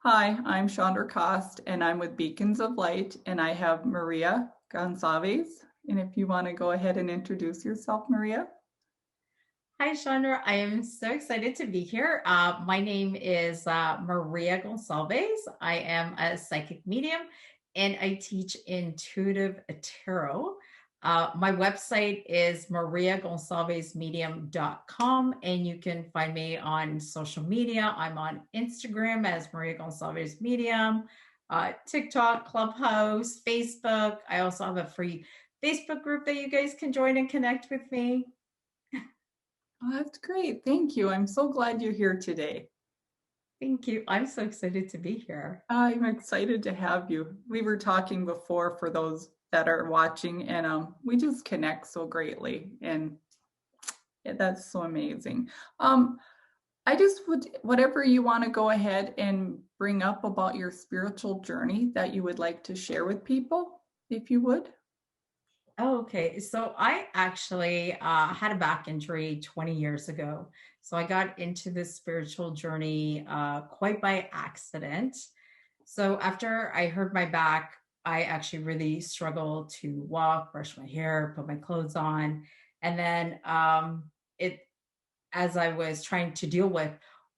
Hi, I'm Chandra Cost, and I'm with Beacons of Light, and I have Maria Goncalves. And if you want to go ahead and introduce yourself, Maria. Hi, Chandra. I am so excited to be here. My name is Maria Goncalves. I am a psychic medium and I teach intuitive tarot. My website is mariagoncalvesmedium.com, and you can find me on social media. I'm on Instagram as Maria Goncalves Medium, TikTok, Clubhouse, Facebook. I also have a free Facebook group that you guys can join and connect with me. Oh, that's great. Thank you. I'm so glad you're here today. Thank you. I'm so excited to be here. I'm excited to have you. We were talking before for those that are watching, and we just connect so greatly, and that's so amazing. Um, I just would, whatever you want to go ahead and bring up about your spiritual journey that you would like to share with people, if you would. Oh, okay. So I actually had a back injury 20 years ago. So I got into this spiritual journey quite by accident. So after I hurt my back, I actually really struggled to walk, brush my hair, put my clothes on. And then it as I was trying to deal with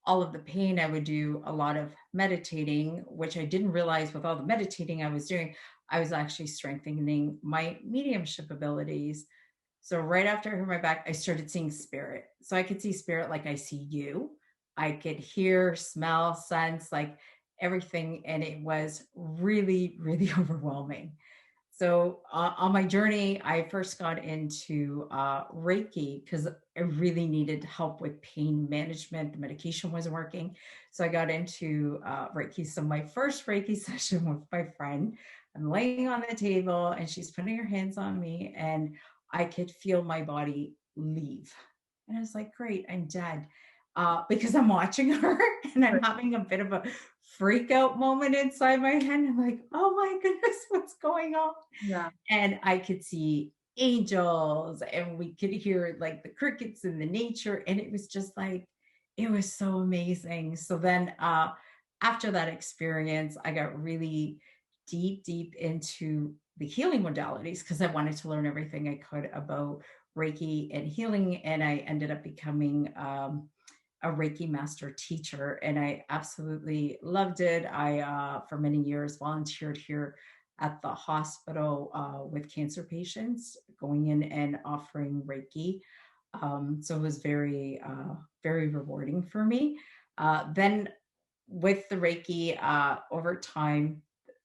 all of the pain, I would do a lot of meditating, which I didn't realize with all the meditating I was doing, I was actually strengthening my mediumship abilities. So right after I hurt my back, I started seeing spirit. So I could see spirit like I see you. I could hear, smell, sense, like everything. And it was really, really overwhelming. So on my journey, I first got into Reiki because I really needed help with pain management. The medication wasn't working. So I got into Reiki. So my first Reiki session with my friend, I'm laying on the table and she's putting her hands on me and I could feel my body leave. And I was like, great, I'm dead. Because I'm watching her and I'm having a bit of a freak out moment inside my head. I'm like, oh my goodness, what's going on? Yeah. And I could see angels and we could hear like the crickets in the nature. And it was just like, it was so amazing. So then after that experience, I got really deep into the healing modalities because I wanted to learn everything I could about Reiki and healing. And I ended up becoming a Reiki master teacher, and I absolutely loved it. I, for many years, volunteered here at the hospital with cancer patients, going in and offering Reiki. So it was very rewarding for me. Then with the Reiki, over time,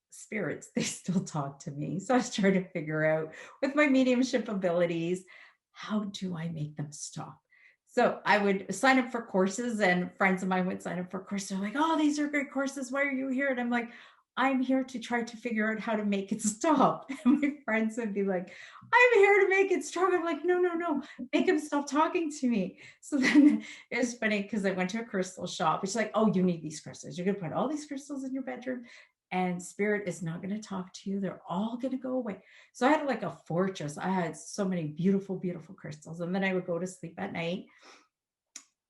spirits, they still talk to me. So I was trying to figure out with my mediumship abilities, how do I make them stop? So I would sign up for courses, and friends of mine would sign up for courses. They're like, oh, these are great courses. Why are you here? And I'm like, I'm here to try to figure out how to make it stop. And my friends would be like, I'm here to make it stop. I'm like, no, make him stop talking to me. So then it was funny because I went to a crystal shop. It's like, oh, you need these crystals. You're going to put all these crystals in your bedroom and spirit is not going to talk to you. They're all going to go away. So I had like a fortress. I had so many beautiful crystals. And then I would go to sleep at night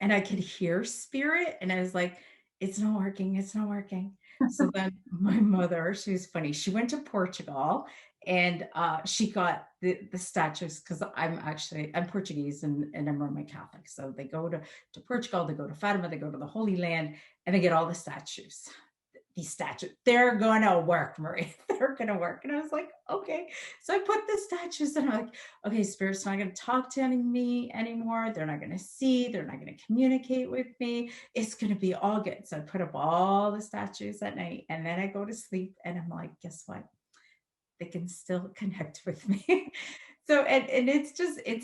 and I could hear spirit. And I was like, it's not working. It's not working. So then my mother, she was funny. She went to Portugal and she got the statues because I'm Portuguese and I'm Roman Catholic. So they go to Portugal, they go to Fatima, they go to the Holy Land, and they get all the statues. These statues, they're gonna work, Marie. They're gonna work. And I was like, okay. So I put the statues and I'm like, okay, spirit's not gonna talk to me anymore. They're not gonna see, they're not gonna communicate with me. It's gonna be all good. So I put up all the statues at night and then I go to sleep and I'm like, guess what? They can still connect with me. So and it's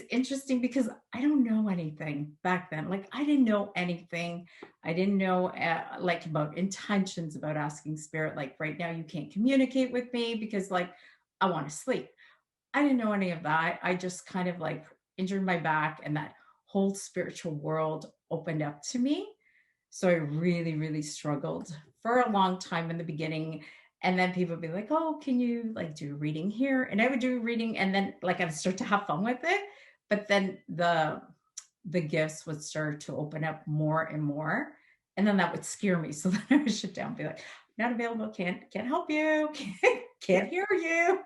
interesting because I don't know anything back then. Like I didn't know anything. I didn't know like about intentions about asking spirit. Like right now you can't communicate with me because like I want to sleep. I didn't know any of that. I just kind of like injured my back and that whole spiritual world opened up to me. So I really struggled for a long time in the beginning. And then people would be like, oh, can you like do a reading here? And I would do a reading and then like I would start to have fun with it. But then the gifts would start to open up more and more. And then that would scare me. So then I would shut down, be like, not available, can't help you, can't hear you.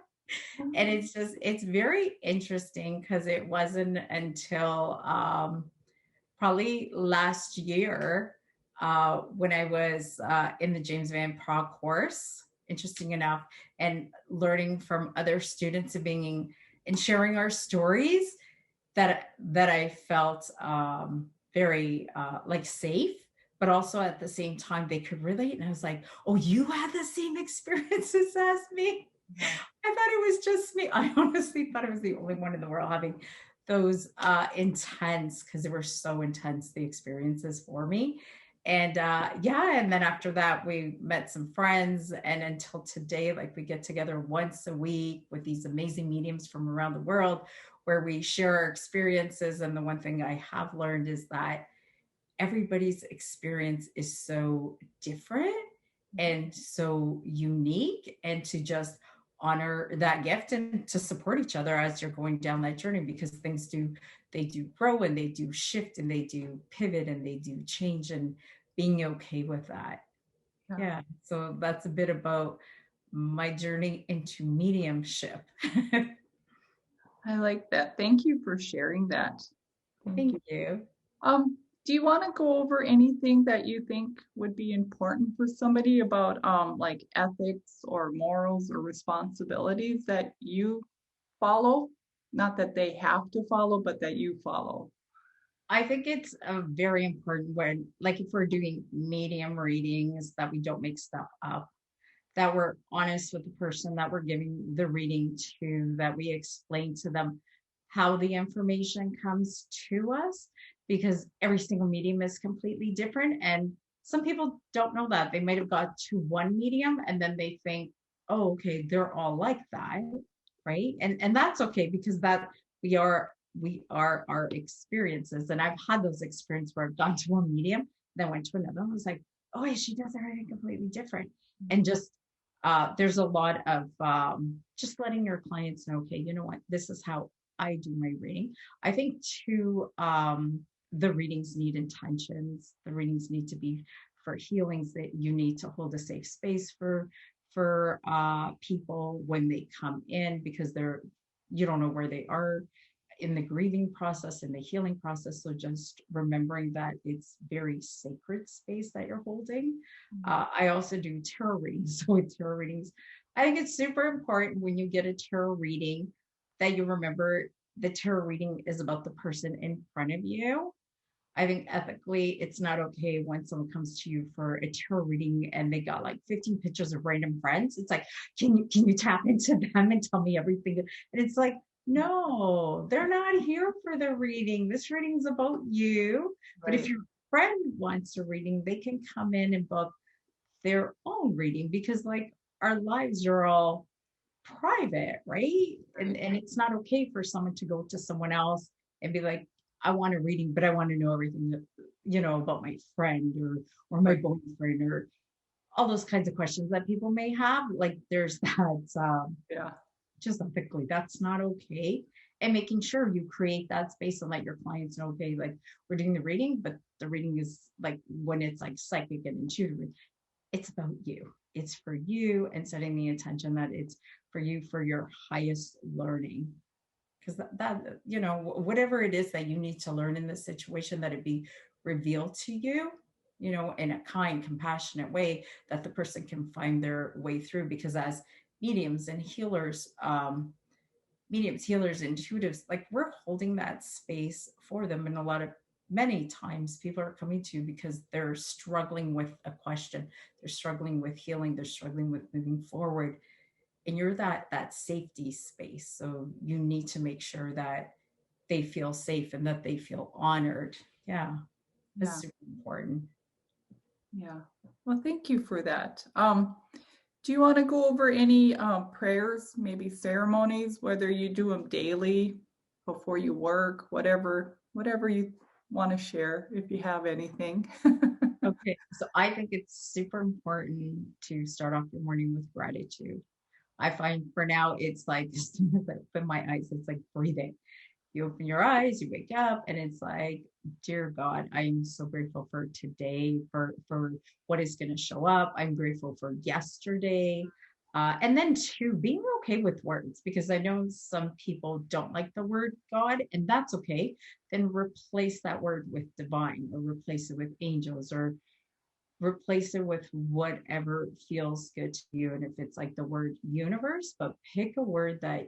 And it's very interesting because it wasn't until probably last year when I was in the James Van Prague course, interesting enough, and learning from other students and being and sharing our stories that I felt very like safe, but also at the same time they could relate. And I was like, oh, you had the same experiences as me. Yeah. I thought it was just me. I honestly thought I was the only one in the world having those intense, because they were so intense, the experiences for me. And yeah, and then after that, we met some friends. And until today, like we get together once a week with these amazing mediums from around the world where we share our experiences. And the one thing I have learned is that everybody's experience is so different and so unique, and to just honor that gift and to support each other as you're going down that journey, because things do, they do grow and they do shift and they do pivot and they do change, and being okay with that. Yeah. Yeah, so that's a bit about my journey into mediumship. I like that. Thank you for sharing that. Thank Thank you. you. Do you want to go over anything that you think would be important for somebody about like ethics or morals or responsibilities that you follow? Not that they have to follow, but that you follow. I think it's very important when, like, if we're doing medium readings, that we don't make stuff up, that we're honest with the person that we're giving the reading to, that we explain to them how the information comes to us, because every single medium is completely different. And some people don't know that. They might have got to one medium and then they think, oh, okay, they're all like that. Right. And that's okay, because that we are our experiences. And I've had those experiences where I've gone to one medium, then went to another. And I was like, oh, yeah, she does everything completely different. And just there's a lot of just letting your clients know, okay, you know what, this is how I do my reading. I think too, the readings need intentions. The readings need to be for healings, that you need to hold a safe space for people when they come in, because you don't know where they are in the grieving process, in the healing process. So just remembering that it's very sacred space that you're holding. I also do tarot readings. So with tarot readings, I think it's super important when you get a tarot reading that you remember the tarot reading is about the person in front of you. I think ethically, it's not okay when someone comes to you for a tarot reading and they got like 15 pictures of random friends. It's like, can you tap into them and tell me everything? And it's like, no, they're not here for the reading. This reading is about you. But if Right. your friend wants a reading, they can come in and book their own reading, because like our lives are all private, right? And Right. and it's not okay for someone to go to someone else and be like, I want a reading, but I want to know everything that, about my friend or my Right. boyfriend, or all those kinds of questions that people may have. Like there's that Yeah. just ethically, that's not okay. And making sure you create that space and let your clients know, okay, like we're doing the reading, but the reading is like, when it's like psychic and intuitive, it's about you. It's for you, and setting the intention that it's for you, for your highest learning. Because whatever it is that you need to learn in this situation, that it be revealed to you, in a kind, compassionate way, that the person can find their way through. Because as mediums and healers, mediums, healers, intuitives, like we're holding that space for them. And many times people are coming to you because they're struggling with a question, they're struggling with healing, they're struggling with moving forward, and you're that safety space. So you need to make sure that they feel safe and that they feel honored. Yeah, that's Yeah. super important. Yeah. Well, thank you for that. Do you want to go over any prayers, maybe ceremonies, whether you do them daily, before you work, whatever you want to share, if you have anything? Okay, so I think it's super important to start off your morning with gratitude. I find for now, it's like as soon as I open my eyes, it's like breathing. you open your eyes, you wake up, and it's like, dear God, I'm so grateful for today, for what is going to show up. I'm grateful for yesterday. And then two, being okay with words, because I know some people don't like the word God, and that's okay. Then replace that word with divine, or replace it with angels, or replace it with whatever feels good to you. And if it's like the word universe, but pick a word that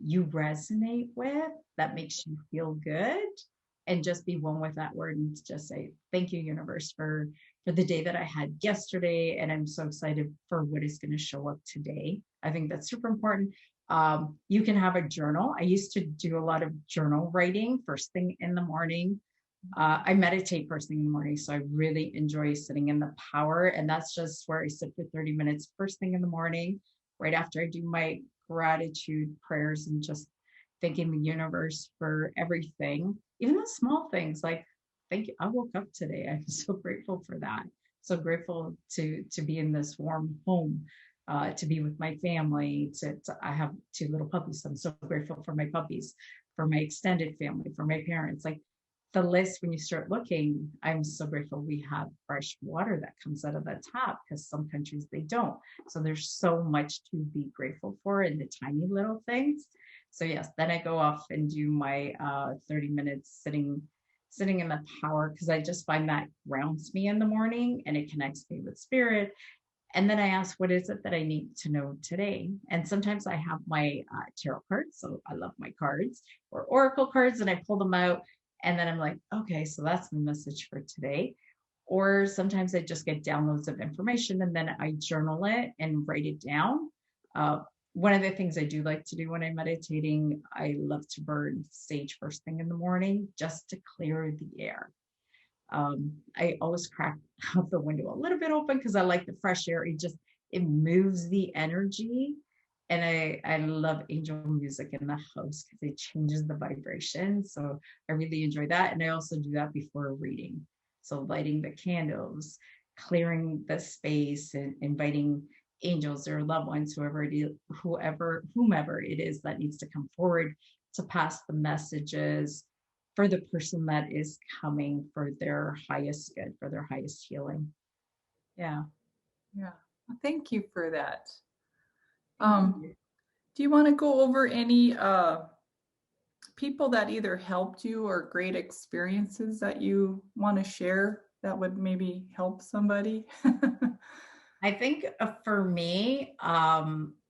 you resonate with, that makes you feel good, and just be one with that word, and just say thank you, universe, for the day that I had yesterday, and I'm so excited for what is going to show up today. I think that's super important. You can have a journal. I used to do a lot of journal writing first thing in the morning. I meditate first thing in the morning, so I really enjoy sitting in the power. And that's just where I sit for 30 minutes first thing in the morning, right after I do my gratitude prayers, and just thanking the universe for everything, even the small things like, thank you, I woke up today. I'm so grateful for that. So grateful to be in this warm home, to be with my family. I have two little puppies, so I'm so grateful for my puppies, for my extended family, for my parents. Like, the list, when you start looking, I'm so grateful we have fresh water that comes out of the tap, because some countries they don't. So there's so much to be grateful for in the tiny little things. So yes, then I go off and do my 30 minutes sitting in the power, because I just find that grounds me in the morning, and it connects me with spirit. And then I ask, what is it that I need to know today? And sometimes I have my tarot cards. So I love my cards, or oracle cards, and I pull them out. And then I'm like, okay, so that's the message for today. Or sometimes I just get downloads of information, and then I journal it and write it down. Uh, One of the things I do like to do when I'm meditating, I love to burn sage first thing in the morning, just to clear the air. I always crack out the window a little bit open, because I like the fresh air. It moves the energy. And I love angel music in the house, because it changes the vibration. So I really enjoy that. And I also do that before a reading. So lighting the candles, clearing the space, and inviting angels or loved ones, whomever it is that needs to come forward to pass the messages for the person that is coming, for their highest good, for their highest healing. Yeah. Yeah. Well, thank you for that. Thank Um, you. do you want to go over any people that either helped you, or great experiences that you want to share that would maybe help somebody? I think for me,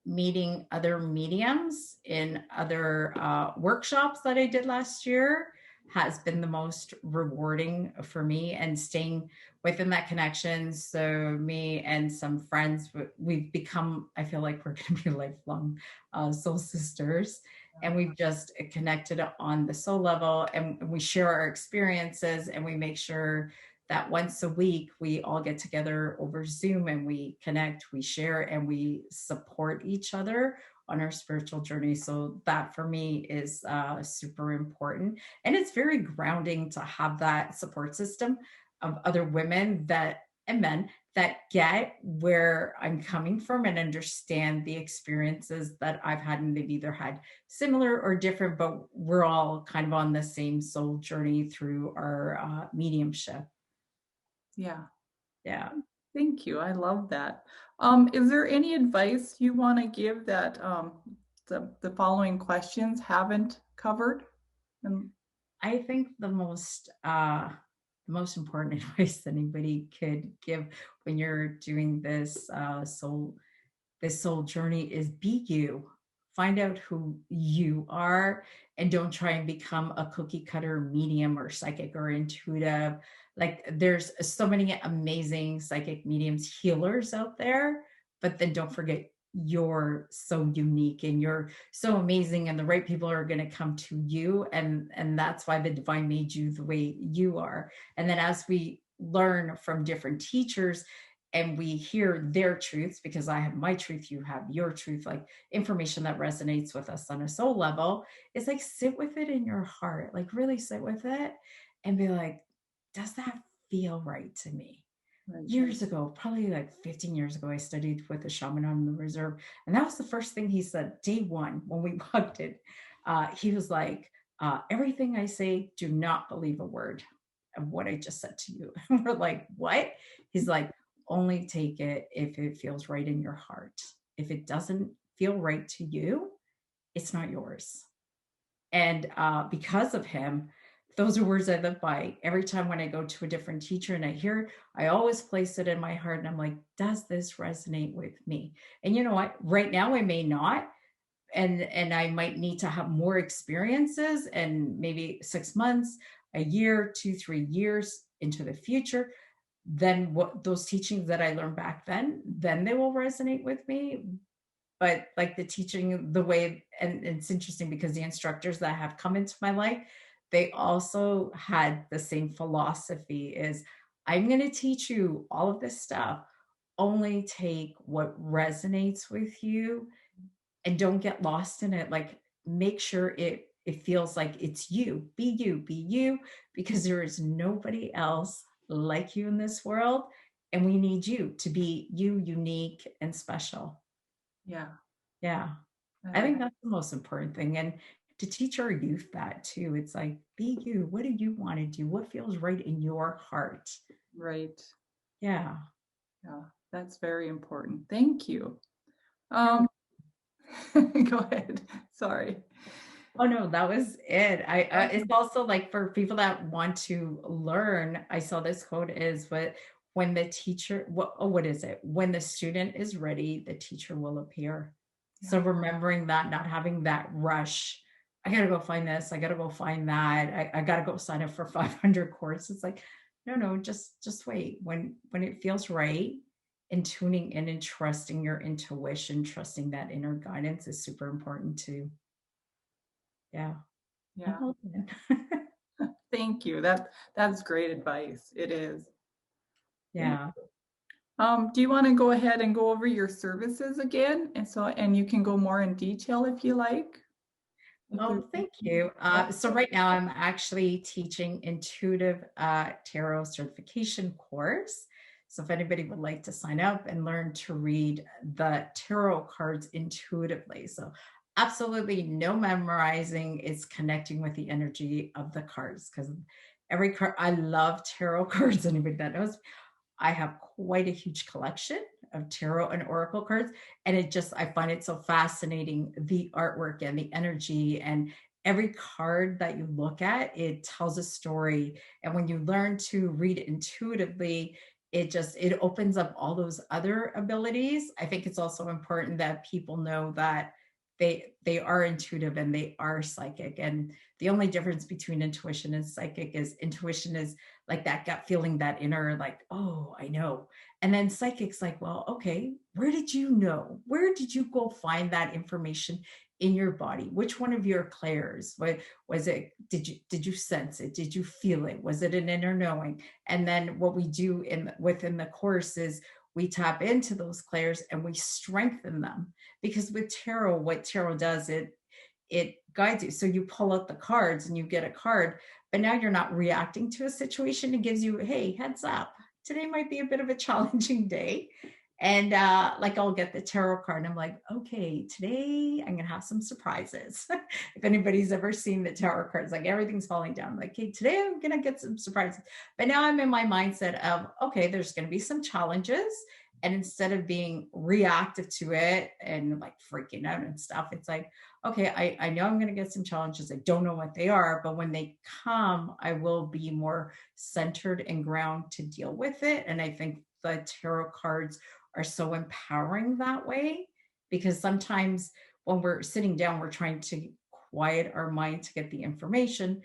meeting other mediums in other workshops that I did last year has been the most rewarding for me, and staying within that connection. So me and some friends, we've become, I feel like we're going to be lifelong soul sisters. And we've just connected on the soul level, and we share our experiences, and we make sure that once a week we all get together over Zoom, and we connect, we share, and we support each other on our spiritual journey. So that for me is super important. And it's very grounding to have that support system of other women and men that get where I'm coming from, and understand the experiences that I've had. And they've either had similar or different, but we're all kind of on the same soul journey through our mediumship. Yeah. Yeah. Thank you. I love that. Is there any advice you want to give that the following questions haven't covered? And I think the most important advice anybody could give when you're doing this soul journey is be you. Find out who you are, and don't try and become a cookie cutter medium or psychic or intuitive. Like, there's so many amazing psychic mediums, healers out there, but then don't forget, you're so unique and you're so amazing, and the right people are going to come to you, and that's why the divine made you the way you are. And then as we learn from different teachers, and we hear their truths, because I have my truth, you have your truth, like information that resonates with us on a soul level, it's like, sit with it in your heart, like really sit with it, and be like, does that feel right to me? right. Years ago, probably like 15 years ago, I studied with a shaman on the reserve. And that was the first thing he said day one when we walked in. He was like, Everything I say, do not believe a word of what I just said to you. And we're like, what? He's like, only take it if it feels right in your heart. If it doesn't feel right to you, it's not yours. And because of him, those are words I live by. Every time when I go to a different teacher and I hear, I always place it in my heart and I'm like, does this resonate with me? And you know what? Right now, I may not, and I might need to have more experiences and maybe 6 months, a year, 2, 3 years into the future. Then what those teachings that I learned back then they will resonate with me. But like the teaching, the way, and it's interesting because the instructors that have come into my life, they also had the same philosophy is I'm going to teach you all of this stuff. Only take what resonates with you and don't get lost in it. Like make sure it feels like it's you. Be you, because there is nobody else like you in this world. And we need you to be you, unique and special. Yeah, Yeah. I I like. think that's the most important thing. And to teach our youth that too. It's like, be you. What do you want to do? What feels right in your heart? Right. Yeah. Yeah, that's very important. Thank you. You're Um, go ahead. Sorry. Oh no, that was it. It's also like for people that want to learn. I saw this quote is what when the teacher what is it? When the student is ready, the teacher will appear. So Yeah. remembering that, not having that rush. I gotta go find this. I gotta go find that. I gotta go sign up for 500 courses. Like, no, just wait. When it feels right, and tuning in and trusting your intuition, trusting that inner guidance is super important too. Yeah. I'm Yeah. hoping. Thank you. That's great advice. It is. Thank Yeah. Do you want to go ahead and go over your services again? And you can go more in detail if you like. If there's Oh, thank you. So right now I'm actually teaching intuitive tarot certification course. So if anybody would like to sign up and learn to read the tarot cards intuitively. So absolutely no memorizing, it's connecting with the energy of the cards because every card, I love tarot cards. Anybody that knows, I have quite a huge collection of tarot and oracle cards. And I find it so fascinating the artwork and the energy. And every card that you look at, it tells a story. And when you learn to read intuitively, it opens up all those other abilities. I think it's also important that people know that they are intuitive and they are psychic. And the only difference between intuition and psychic is intuition is like that gut feeling, that inner, like, oh, I know. And then psychic's like, well, okay, where did you know? Where did you go find that information in your body? Which one of your clairs? What was it? Did you sense it? Did you feel it? Was it an inner knowing? And then what we do within the course is we tap into those clairs and we strengthen them. Because with tarot, what tarot does, it guides you. So you pull out the cards and you get a card, but now you're not reacting to a situation. It gives you, hey, heads up. Today might be a bit of a challenging day. And like I'll get the tarot card and I'm like, okay, today I'm gonna have some surprises. If anybody's ever seen the tarot cards, like everything's falling down. Like, okay, today I'm gonna get some surprises. But now I'm in my mindset of, okay, there's gonna be some challenges. And instead of being reactive to it and like freaking out and stuff, it's like, okay, I know I'm going to get some challenges. I don't know what they are, but when they come, I will be more centered and ground to deal with it. And I think the tarot cards are so empowering that way because sometimes when we're sitting down, we're trying to quiet our mind to get the information.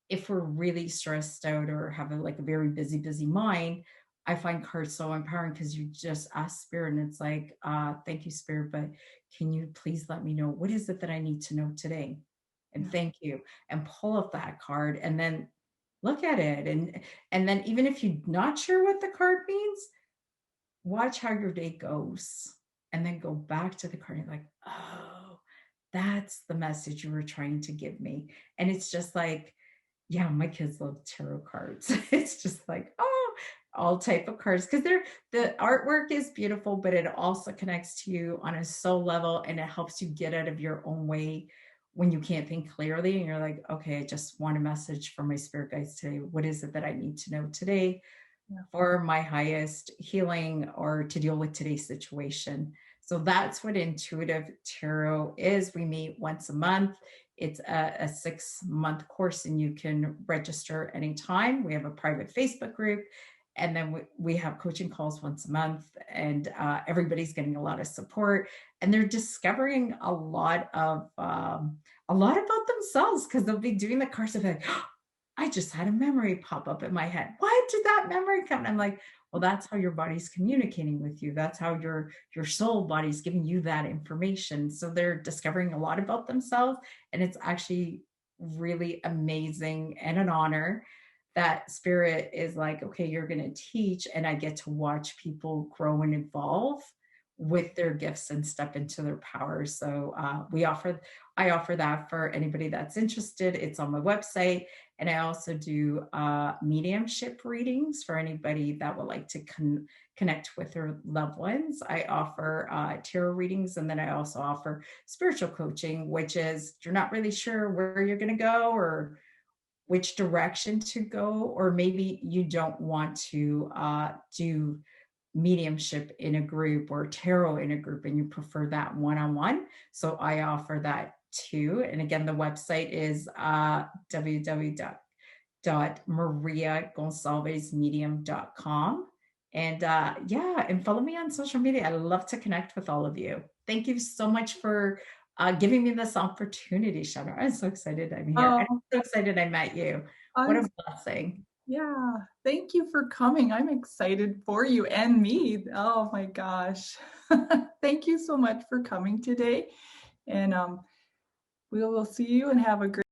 If we're really stressed out or have like a very busy mind, I find cards so empowering because you just ask spirit and it's like, thank you, spirit, but can you please let me know what is it that I need to know today? And Yeah. thank you. And pull up that card and then look at it. And then even if you're not sure what the card means, watch how your day goes. And then go back to the card and like, oh, that's the message you were trying to give me. And it's just like, yeah, my kids love tarot cards. It's just like, oh, all type of cards because the artwork is beautiful, but it also connects to you on a soul level and it helps you get out of your own way when you can't think clearly and you're like, okay, I just want a message from my spirit guides today. What is it that I need to know today Yeah. for my highest healing or to deal with today's situation? So that's what intuitive tarot is. We meet once a month. It's a 6-month course, and you can register anytime. We have a private Facebook group, and then we have coaching calls once a month, and everybody's getting a lot of support, and they're discovering a lot about themselves, because they'll be doing the course of like, oh, I just had a memory pop up in my head. Why did that memory come? And I'm like, well, that's how your body's communicating with you. That's how your soul body's giving you that information. So they're discovering a lot about themselves, and it's actually really amazing and an honor that spirit is like, okay, you're going to teach, and I get to watch people grow and evolve with their gifts and step into their power. So I offer that for anybody that's interested. It's on my website. And I also do mediumship readings for anybody that would like to connect with their loved ones. I offer tarot readings, and then I also offer spiritual coaching, which is you're not really sure where you're going to go or which direction to go, or maybe you don't want to do mediumship in a group or tarot in a group, and you prefer that one-on-one. So I offer that too. And again, the website is www.mariagoncalvesmedium.com. And yeah, and follow me on social media. I love to connect with all of you. Thank you so much for giving me this opportunity, Shanna. I'm so excited I'm here. I'm Oh, so excited I met you. What I'm, a blessing. yeah. Thank you for coming. I'm excited for you and me. Oh my gosh. Thank you so much for coming today. And we will see you and have a great